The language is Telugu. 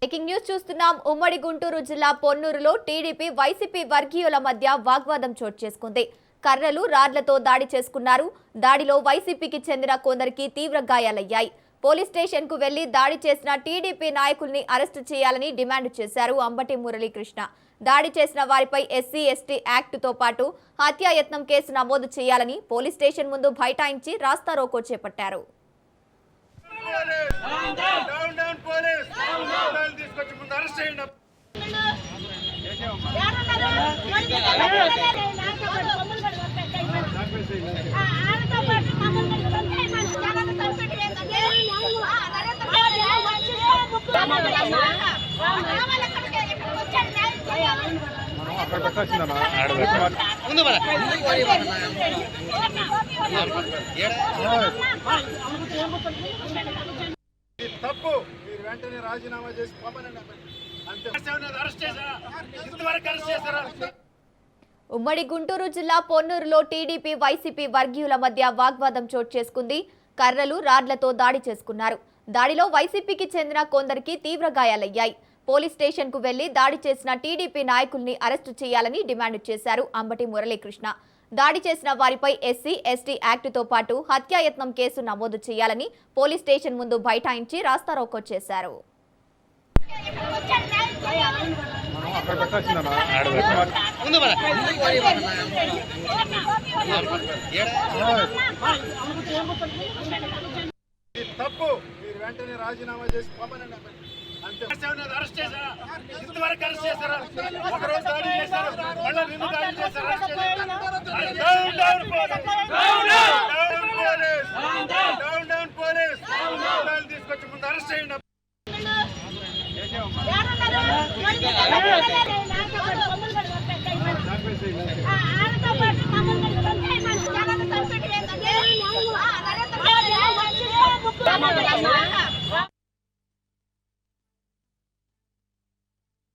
బ్రేకింగ్ న్యూస్ చూస్తున్నాం. ఉమ్మడి గుంటూరు జిల్లా పొన్నూరులో టీడీపీ వైసీపీ వర్గీయుల మధ్య వాగ్వాదం చోటు చేసుకుంది. కర్రలు రాడ్లతో దాడి చేసుకున్నారు. దాడిలో వైసీపీకి చెందిన కొందరికి తీవ్ర గాయాలయ్యాయి. పోలీస్ స్టేషన్ కు వెళ్లి దాడి చేసిన టీడీపీ నాయకుల్ని అరెస్టు చేయాలని డిమాండ్ చేశారు అంబటి మురళీకృష్ణ. దాడి చేసిన వారిపై ఎస్సీ ఎస్టీ యాక్ట్ తో పాటు హత్యాయత్నం కేసు నమోదు చేయాలని పోలీస్ స్టేషన్ ముందు బైఠాయించి రాస్తారోకో చేపట్టారు. తప్పు మీరు వెంటనే రాజీనామా చేసి ఉమ్మడి గుంటూరు జిల్లా పొన్నూరులో టీడీపీ వైసీపీ వర్గీయుల మధ్య వాగ్వాదం చోటు చేసుకుంది. కర్రలు రాడ్లతో దాడి చేసుకున్నారు. దాడిలో వైసీపీకి చెందిన కొందరికి తీవ్ర గాయాలయ్యాయి. పోలీస్ స్టేషన్ కు వెళ్లి దాడి చేసిన టీడీపీ నాయకుల్ని అరెస్టు చేయాలని డిమాండ్ చేశారు అంబటి మురళీకృష్ణ. దాడి చేసిన వారిపై ఎస్సీ ఎస్టీ యాక్ట్ తో పాటు హత్యాయత్నం కేసు నమోదు చేయాలని పోలీస్ స్టేషన్ ముందు బైఠాయించి రాస్తారోకో చేశారు. తప్పు మీరు వెంటనే రాజీనామా చేసి అరెస్ట్ చేశారా? ఇంతవరకు అరెస్ట్ చేశారా? ఒకరోజు దాడి చేశారు, మళ్ళీ నిన్ను దాడి చేశారు. తీసుకొచ్చి ముందు అరెస్ట్ చేయండి. Come on,